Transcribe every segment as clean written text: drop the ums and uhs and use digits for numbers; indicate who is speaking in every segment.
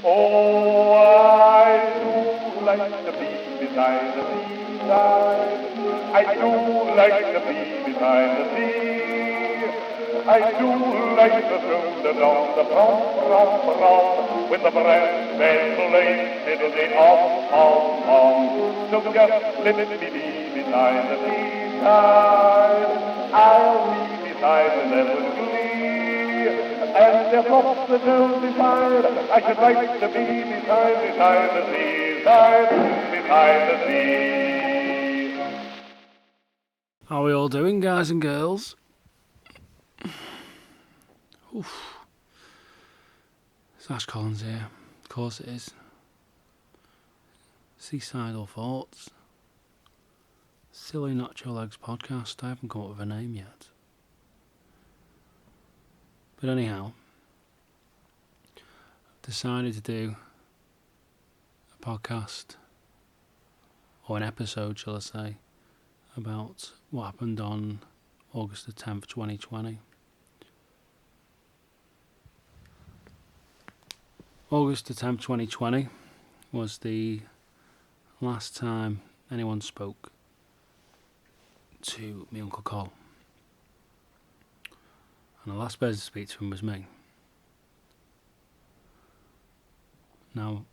Speaker 1: Oh, I do like to be beside the seaside. I do like to be beside the sea. I do like to throw the dog, the pom, with the brass band playing till the on. So just let me be beside the seaside. I'll be beside the level glee. And if off the girl beside, I should like to be beside the beside the sea.
Speaker 2: How are we all doing, guys and girls? Oof. It's Ash Collins here. Of course it is. Seasidal Thoughts. Silly Nacho Legs podcast. I haven't come up with a name yet. But anyhow, I've decided to do a podcast, or an episode, shall I say, about what happened on August the 10th, 2020. August the 10th, 2020 was the last time anyone spoke to my Uncle Col. And the last person to speak to him was me. Now,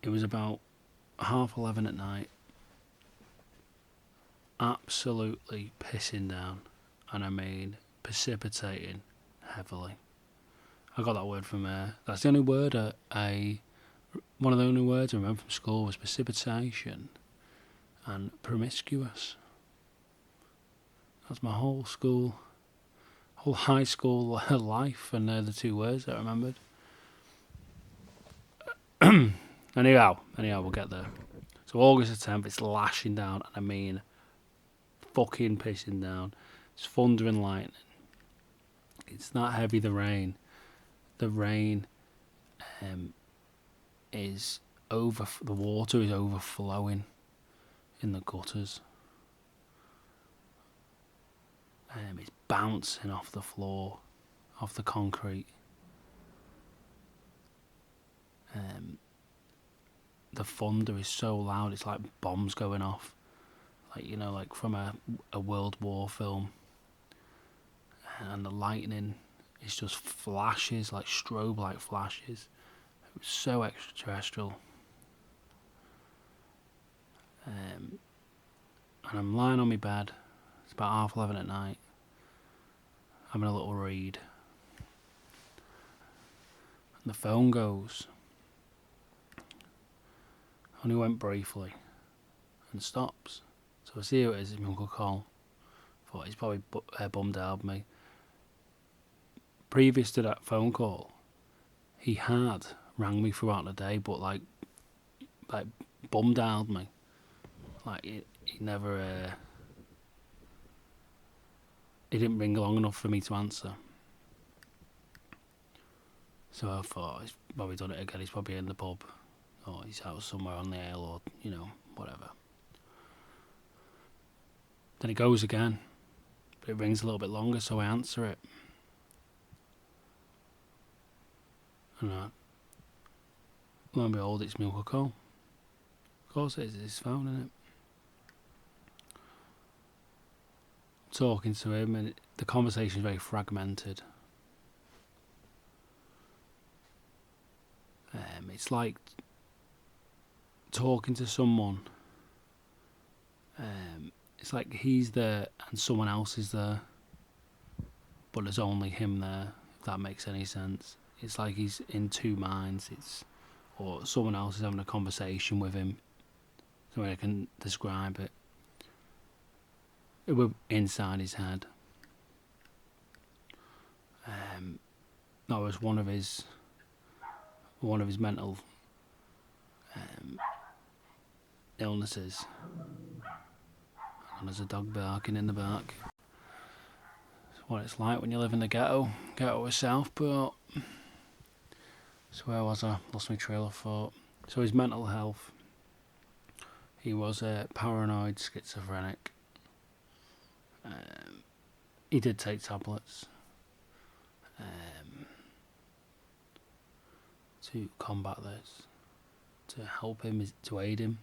Speaker 2: it was about 11:30 at night. Absolutely pissing down. And I mean precipitating heavily. I got that word from that's the only word one of the only words I remember from school was precipitation and promiscuous. That's my whole high school life, and they're the two words that I remembered. Anyhow, we'll get there. So August the 10th, it's lashing down, and I mean fucking pissing down. It's thunder and lightning. It's not heavy, the rain. The rain is the water is overflowing in the gutters. It's bouncing off the floor, off the concrete. The thunder is so loud, it's like bombs going off. Like from a World War film. And the lightning is just flashes, like strobe light flashes. It was so extraterrestrial. And I'm lying on my bed. It's about 11:30 at night. Having a little read. And the phone goes. Only went briefly. And stops. So I see who it is. It's my Uncle Col. Thought he's probably bummed out me. Previous to that phone call, he had rang me throughout the day, but like bummed out me. Like he never. He didn't ring long enough for me to answer. So I thought he's probably done it again. He's probably in the pub, or he's out somewhere on the ale, or whatever. Then it goes again, but it rings a little bit longer, so I answer it. And lo and behold, it's my Uncle Col. Of course it is, it's his phone, isn't it? I'm talking to him, and the conversation is very fragmented. It's like talking to someone. It's like he's there and someone else is there, but there's only him there, if that makes any sense. It's like he's in two minds. Or someone else is having a conversation with him. The way I can describe it. It was inside his head. That was one of his mental illnesses. And there's a dog barking in the back. It's what it's like when you live in the ghetto of Southport. So where was I? Lost my trail of thought. So his mental health. He was a paranoid schizophrenic. He did take tablets. to combat this, to help him, to aid him.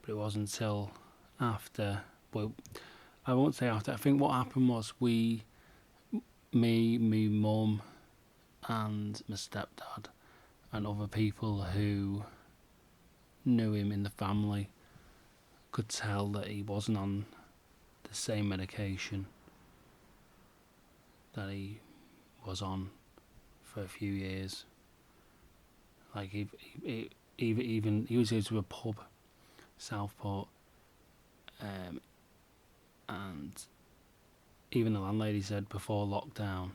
Speaker 2: But it wasn't until after, well, I won't say after, I think what happened was me, mum and my stepdad and other people who knew him in the family could tell that he wasn't on the same medication that he was on for a few years. Like he was going to a pub, Southport, and even the landlady said before lockdown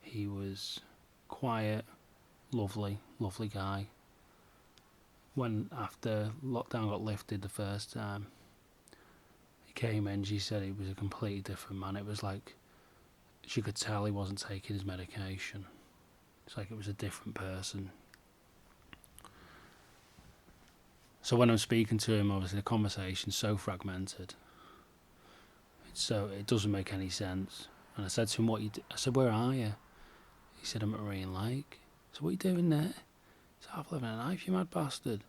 Speaker 2: he was quiet, lovely guy. When after lockdown got lifted the first time, he came in, she said he was a completely different man. It was like she could tell he wasn't taking his medication. It's like it was a different person. So when I'm speaking to him, obviously the conversation's so fragmented. So it doesn't make any sense. And I said to him, I said, where are you? He said, I'm at Marine Lake. So what are you doing there? He said, I've living a knife, you mad bastard.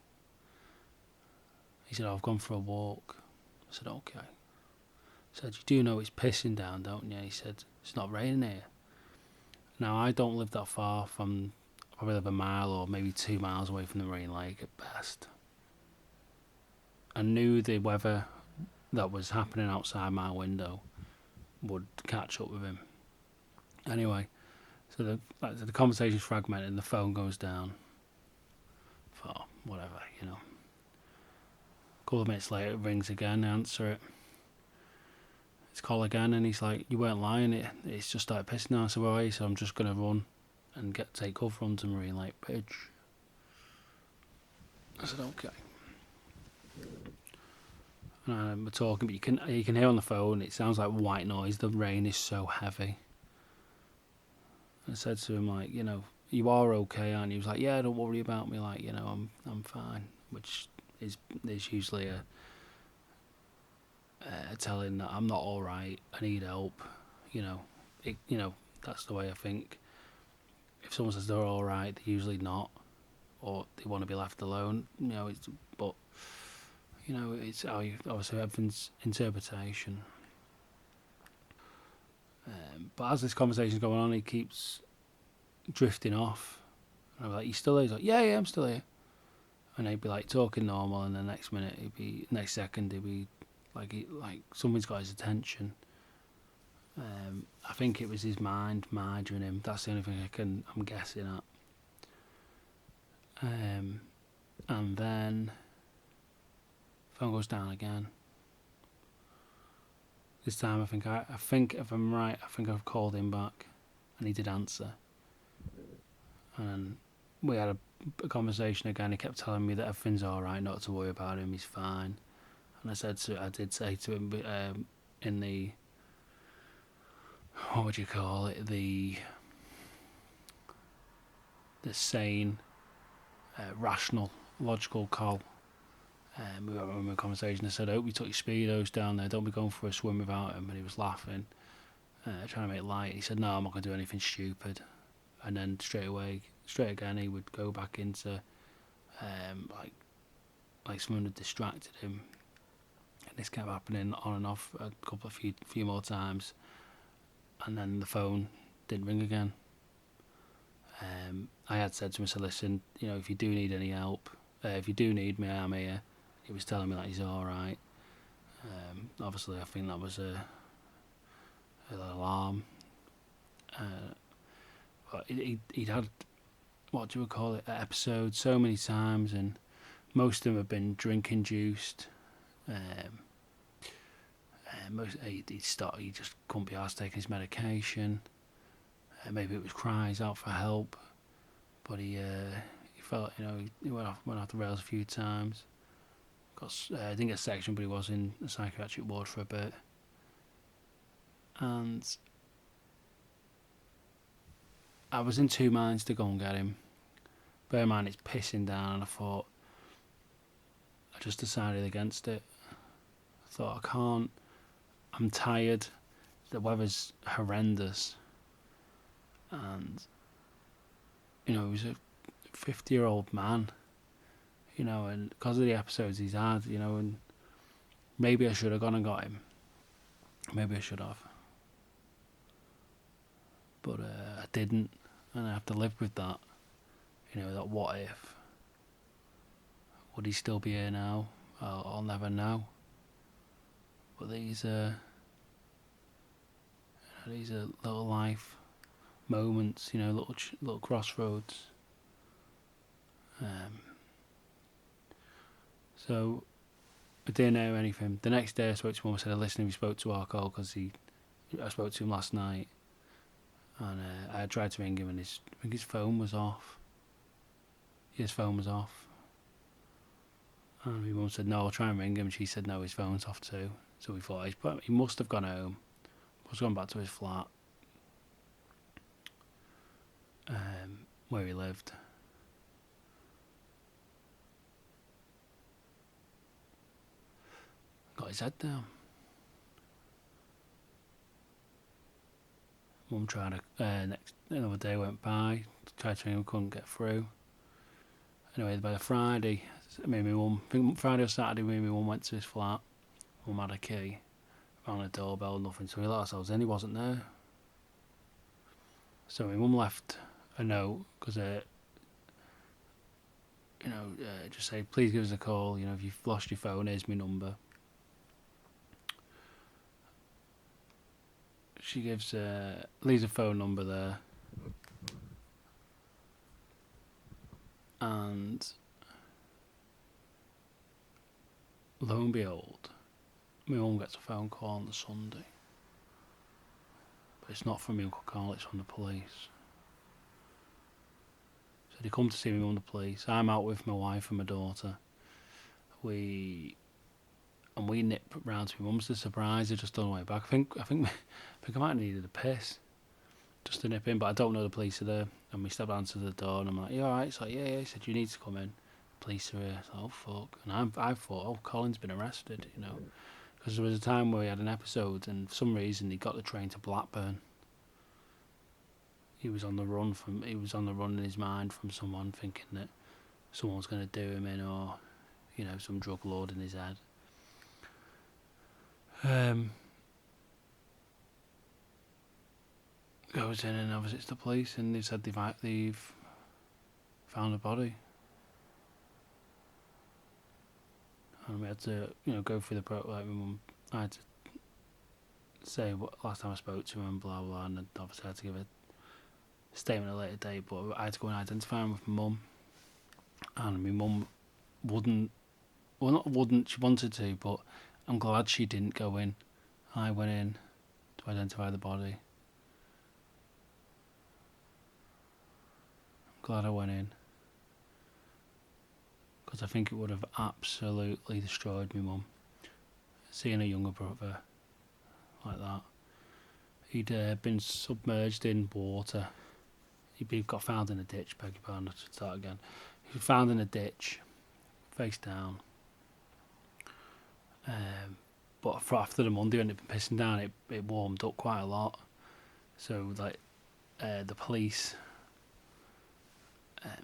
Speaker 2: He said, I've gone for a walk. I said, okay. He said, you do know it's pissing down, don't you? He said, it's not raining here. Now, I don't live that far from, I probably live a mile or maybe 2 miles away from the Marine Lake at best. I knew the weather that was happening outside my window would catch up with him. Anyway, so the conversation's fragmented and the phone goes down. For whatever, A couple of minutes later, it rings again, I answer it. It's call again, and he's like, you weren't lying, it's just started pissing now. I said, where are you? So I'm just going to run and take cover onto Marine Lake Bridge. I said, okay. And we're talking, but you can hear on the phone, it sounds like white noise, the rain is so heavy. I said to him, like, you are okay, aren't you? He was like, yeah, don't worry about me, like, I'm fine, which is usually a telling that I'm not all right, I need help. That's the way I think. If someone says they're all right, they're usually not, or they want to be left alone. It's how you, obviously everyone's interpretation. But as this conversation's going on, he keeps drifting off. And I'm like, you still there? He's like, yeah, I'm still here. And he'd be like talking normal, and the next second he'd be like something's got his attention. I think it was his mind murdering him. That's the only thing I'm guessing at. And then phone goes down again. This time I think if I'm right, I think I've called him back, and he did answer. And we had a conversation again. He kept telling me that everything's all right, not to worry about him, he's fine. And I did say to him, in the, what would you call it, the sane, rational, logical call. We were having a conversation. I said, I hope you took your speedos down there, don't be going for a swim without him. And he was laughing, trying to make light. He said, no, I'm not going to do anything stupid. And then straight again, he would go back into like someone had distracted him. And this kept happening on and off a few more times. And then the phone didn't ring again. I had said to him, so listen, if you do need any help, if you do need me, I'm here. He was telling me that he's all right. Obviously, I think that was an alarm. But he'd had, what do we call it, episodes so many times, and most of them have been drink induced. He just couldn't be arsed taking his medication. Maybe it was cries out for help, but he felt, he went off the rails a few times. Didn't get sectioned, but he was in a psychiatric ward for a bit. And I was in two minds to go and get him. Bear in mind, it's pissing down, and I just decided against it. I thought, I can't, I'm tired, the weather's horrendous. and he was a 50-year-old man, and because of the episodes he's had, and maybe I should have gone and got him. Maybe I should have. But I didn't, and I have to live with that. That what if? Would he still be here now? I'll never know. But these are little life moments, little crossroads. So I didn't know anything. The next day I spoke to him. I said, "Listen, we spoke to Arco because I spoke to him last night, and I tried to ring him, and I think his phone was off. His phone was off. And my mum said, no, I'll try and ring him. And she said, no, his phone's off too. So we thought he must have gone home. Must have gone back to his flat, where he lived. Got his head down. Mum tried another day went by, tried to ring him, couldn't get through. Anyway, by the Friday, I think Friday or Saturday, me and my mum went to his flat. Mum had a key, rang the doorbell, nothing, so we let ourselves in, he wasn't there. So my mum left a note, because, just say, please give us a call, if you've lost your phone, here's my number. She leaves a phone number there. And lo and behold, my mum gets a phone call on the Sunday. But it's not from my Uncle Carl, it's from the police. So they come to see me on the police. I'm out with my wife and my daughter. We nip round to my mum's to surprise her just on the way back. I think I might have needed a piss just to nip in, but I don't know the police are there. And we step answer the door, and I'm like, you alright? It's like, yeah. He said, you need to come in. Police are here. So, oh, fuck. And I thought, oh, Colin's been arrested, Because there was a time where he had an episode, and for some reason he got the train to Blackburn. He was on the run in his mind from someone, thinking that someone was going to do him in, or, some drug lord in his head. Goes in and visits the police, and they said they've found a body. And we had to, go through the my mum. I had to say what last time I spoke to him and blah blah, and obviously I had to give a statement at a later date. But I had to go and identify him with my mum, and my mum she wanted to, but I'm glad she didn't go in. I went in to identify the body. Glad I went in, because I think it would have absolutely destroyed my mum. Seeing a younger brother like that. He'd been submerged in water. He got found in a ditch, beg your pardon, I should start again. He was found in a ditch, face down. But after the Monday when it had been pissing down, it warmed up quite a lot. So the police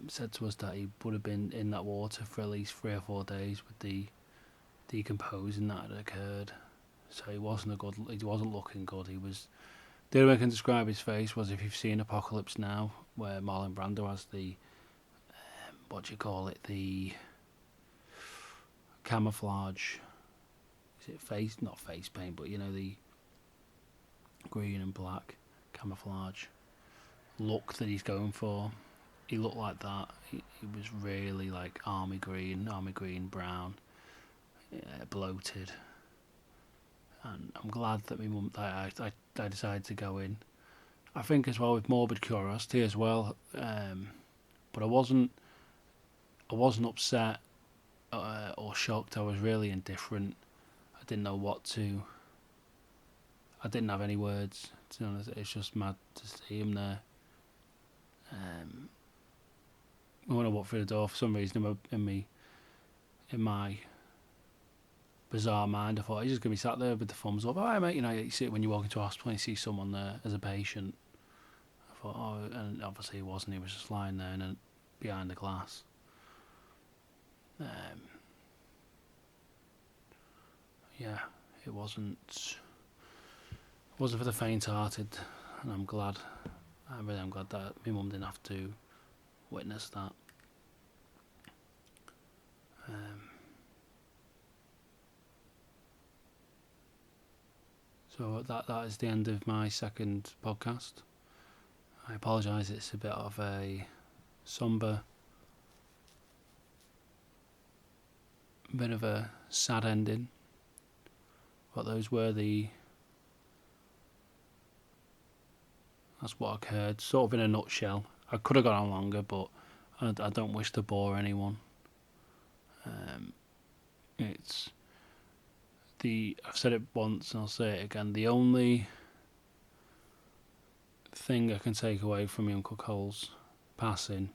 Speaker 2: said to us that he would have been in that water for at least 3 or 4 days with the decomposing that had occurred. So he wasn't looking good. He was. The only way I can describe his face was if you've seen Apocalypse Now, where Marlon Brando has the the camouflage. Is it face? Not face paint, but the green and black camouflage look that he's going for. He looked like that. He was really like army green, brown, bloated. And I'm glad that my mum, I decided to go in. I think as well with morbid curiosity as well. But I wasn't upset or shocked. I was really indifferent. I didn't know what to. I didn't have any words. To be honest, it's just mad to see him there. When I walked through the door, for some reason in my bizarre mind, I thought he's just gonna be sat there with the thumbs up. Alright, mate, you see it when you walk into a hospital and you see someone there as a patient. I thought, oh, and obviously he wasn't. He was just lying there behind the glass. Yeah, it wasn't for the faint-hearted, and I'm glad. I really am glad that my mum didn't have to witness that. So that is the end of my second podcast. I apologise, it's a bit of a sombre, bit of a sad ending, but those were that's what occurred, sort of in a nutshell. I could have gone on longer, but I don't wish to bore anyone. I've said it once and I'll say it again, the only thing I can take away from my Uncle Cole's passing,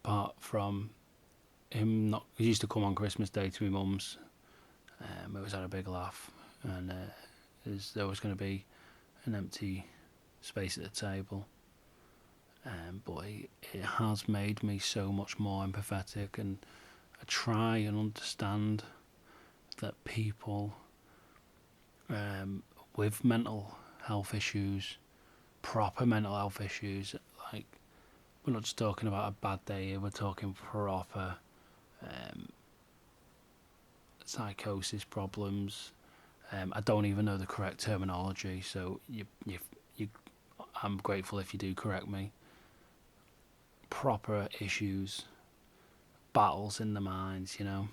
Speaker 2: apart from him he used to come on Christmas Day to my mum's, we always had a big laugh, and there was going to be an empty space at the table, but it has made me so much more empathetic, and I try and understand that people with mental health issues, proper mental health issues, like, we're not just talking about a bad day here, we're talking proper psychosis problems. I don't even know the correct terminology, so I'm grateful if you do correct me. Proper issues, battles in the minds, you know.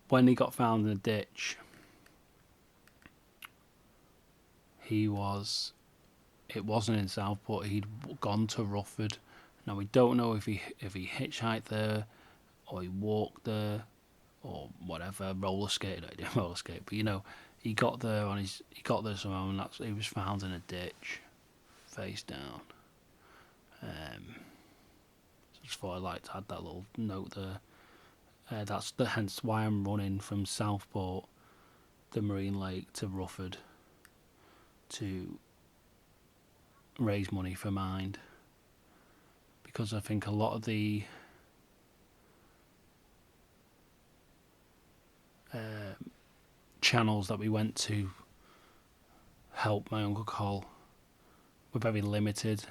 Speaker 2: When he got found in a ditch, it wasn't in Southport, he'd gone to Rufford. Now we don't know if he hitchhiked there, or he walked there, or whatever, roller skated. I didn't roller skate, but you know, he got there somehow, and he was found in a ditch, face down. So I just thought I'd like to add that little note there. Hence why I'm running from Southport, the Marine Lake, to Rufford to raise money for Mind, because I think a lot of the channels that we went to help my Uncle Cole were very limited,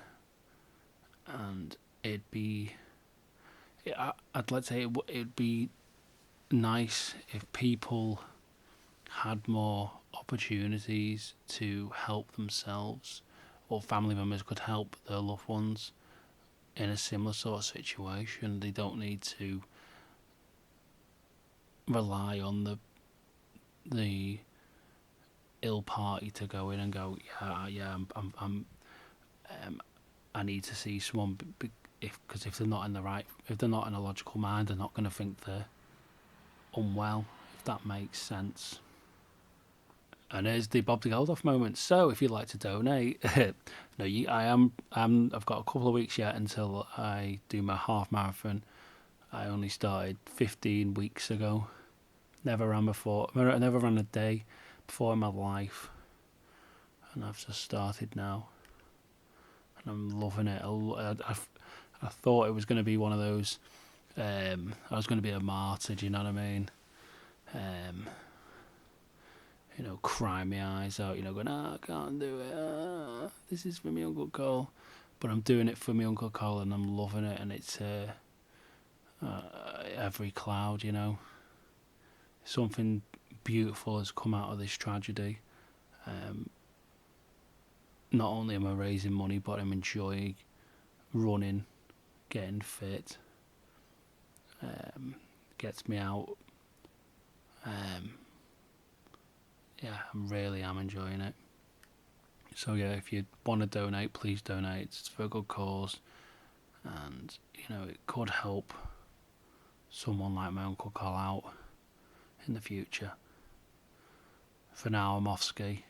Speaker 2: and I'd like to say it'd be nice if people had more opportunities to help themselves, or family members could help their loved ones in a similar sort of situation. They don't need to rely on the ill party to go in and go, I need to see someone, because if they're not in a logical mind, they're not going to think they're unwell, if that makes sense. And there's the Bob the Geldof moment. So if you'd like to donate, I've got a couple of weeks yet until I do my half marathon. I only started 15 weeks ago. Never ran before. I never ran a day before in my life, and I've just started now, and I'm loving it. I thought it was going to be one of those. I was going to be a martyr. Do you know what I mean? Crying my eyes out. Going, I can't do it. This is for my Uncle Cole, but I'm doing it for my Uncle Cole, and I'm loving it. And it's every cloud. Something beautiful has come out of this tragedy. Not only am I raising money, but I'm enjoying running, getting fit. Gets me out. I really am enjoying it. So yeah, if you want to donate, please donate. It's for a good cause, and it could help someone like my Uncle Cole out in the future. For now, I'm off ski.